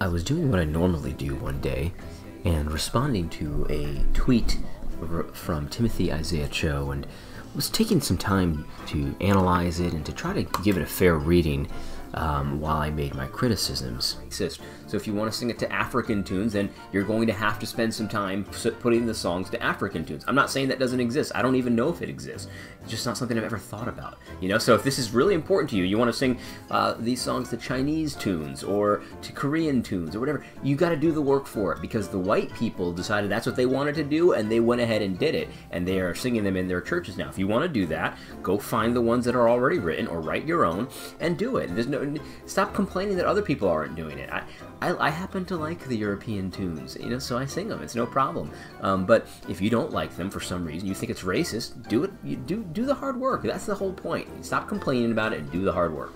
I was doing what I normally do one day and responding to a tweet from Timothy Isaiah Cho, and was taking some time to analyze it and to try to give it a fair reading while I made my criticisms. So if you want to sing it to African tunes, then you're going to have to spend some time putting the songs to African tunes. I'm not saying that doesn't exist. I don't even know if it exists. It's just not something I've ever thought about. So if this is really important to you, you want to sing these songs to Chinese tunes or to Korean tunes or whatever, you got to do the work for it, because the white people decided that's what they wanted to do, and they went ahead and did it, and they are singing them in their churches now. If you want to do that, go find the ones that are already written or write your own and do it. Stop complaining that other people aren't doing it. I happen to like the European tunes, so I sing them. It's no problem. But if you don't like them for some reason, you think it's racist, do it. You do the hard work. That's the whole point. Stop complaining about it and do the hard work.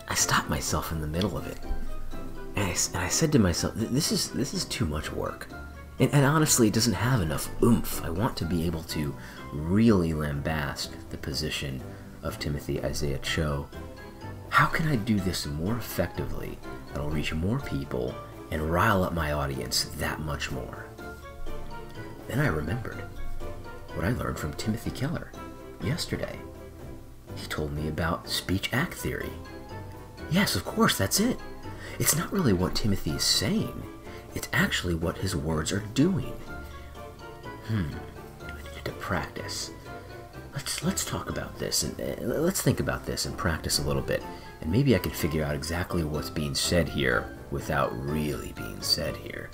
I stopped myself in the middle of it, and I said to myself, this is too much work. And honestly, it doesn't have enough oomph. I want to be able to really lambast the position of Timothy Isaiah Cho. How can I do this more effectively that'll reach more people and rile up my audience that much more? Then I remembered what I learned from Timothy Keller yesterday. He told me about speech-act theory. Yes, of course, that's it. It's not really what Timothy is saying. It's actually what his words are doing. I need to practice. Let's talk about this, and let's think about this and practice a little bit, and maybe I can figure out exactly what's being said here without really being said here.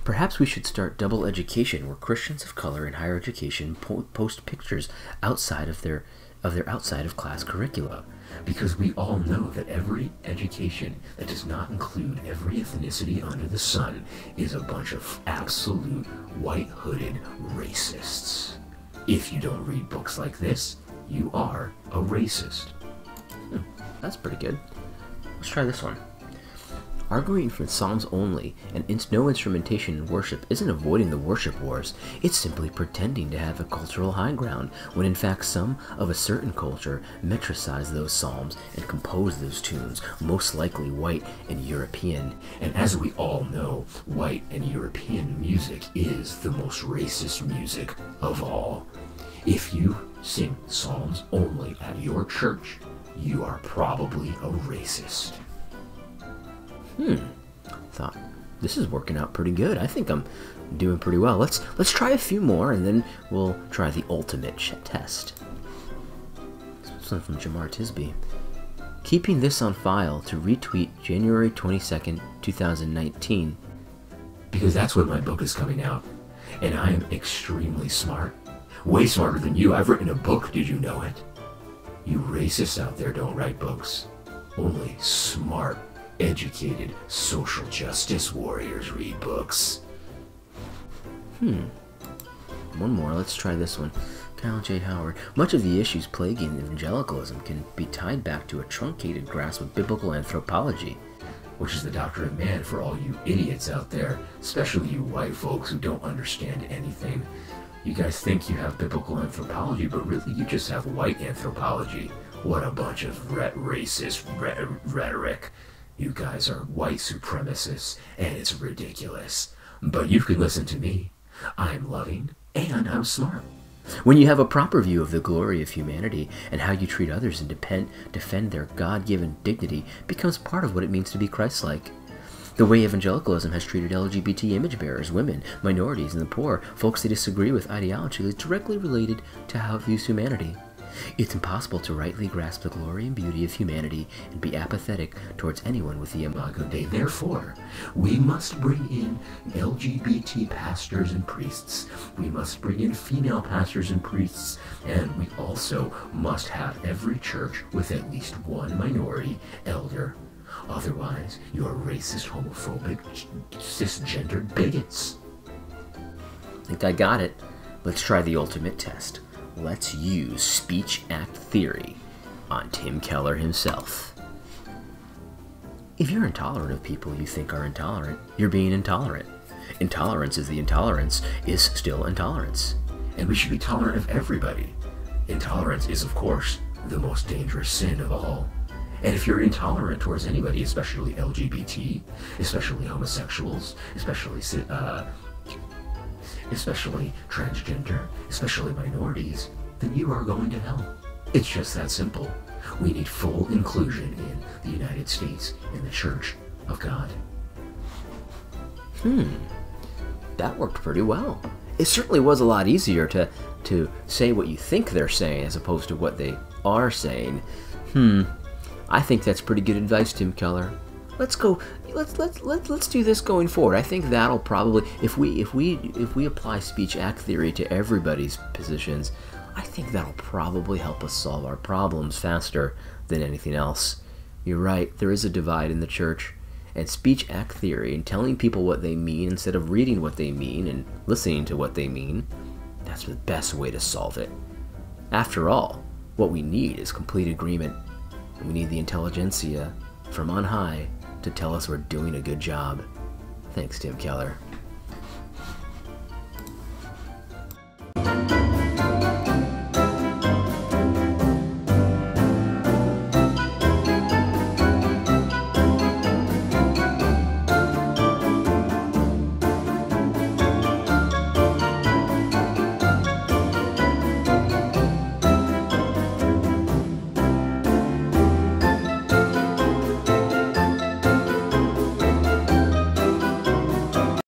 Perhaps we should start double education, where Christians of color in higher education post pictures outside of their outside of class curricula. Because we all know that every education that does not include every ethnicity under the sun is a bunch of absolute white-hooded racists. If you don't read books like this, you are a racist. That's pretty good. Let's try this one. Arguing for Psalms only and no instrumentation in worship isn't avoiding the worship wars. It's simply pretending to have a cultural high ground, when in fact some of a certain culture metricize those psalms and compose those tunes, most likely white and European. And as we all know, white and European music is the most racist music of all. If you sing psalms only at your church, you are probably a racist. Thought, this is working out pretty good. I think I'm doing pretty well. Let's try a few more, and then we'll try the ultimate test. This one's from Jamar Tisby. Keeping this on file to retweet January 22nd, 2019. Because that's when my book is coming out. And I am extremely smart. Way smarter than you. I've written a book, did you know it? You racists out there don't write books. Only smart, educated social justice warriors read books. One more. Let's try this one. Kyle J. Howard. Much of the issues plaguing evangelicalism can be tied back to a truncated grasp of biblical anthropology, which is the doctrine of man for all you idiots out there, especially you white folks who don't understand anything. You guys think you have biblical anthropology, but really you just have white anthropology. What a bunch of racist rhetoric. You guys are white supremacists, and it's ridiculous. But you can listen to me. I'm loving, and I'm smart. When you have a proper view of the glory of humanity and how you treat others and defend their God-given dignity becomes part of what it means to be Christ-like. The way evangelicalism has treated LGBT image bearers, women, minorities, and the poor, folks they disagree with ideologically, is directly related to how it views humanity. It's impossible to rightly grasp the glory and beauty of humanity and be apathetic towards anyone with the Imago Dei. Therefore, we must bring in LGBT pastors and priests. We must bring in female pastors and priests. And we also must have every church with at least one minority elder. Otherwise, you're racist, homophobic, cisgendered bigots. I think I got it. Let's try the ultimate test. Let's use speech-act theory on Tim Keller himself. If you're intolerant of people you think are intolerant, you're being intolerant. Intolerance is the intolerance is still intolerance. And we should be tolerant of everybody. Intolerance is, of course, the most dangerous sin of all. And if you're intolerant towards anybody, especially LGBT, especially homosexuals, especially transgender, especially minorities, then you are going to hell. It's just that simple. We need full inclusion in the United States, in the Church of God. That worked pretty well. It certainly was a lot easier to say what you think they're saying as opposed to what they are saying. I think that's pretty good advice, Tim Keller. Let's do this going forward. I think that'll probably, if we apply speech act theory to everybody's positions, I think that'll probably help us solve our problems faster than anything else. You're right, there is a divide in the church, and speech act theory and telling people what they mean instead of reading what they mean and listening to what they mean, that's the best way to solve it. After all, what we need is complete agreement. We need the intelligentsia from on high to tell us we're doing a good job. Thanks, Tim Keller.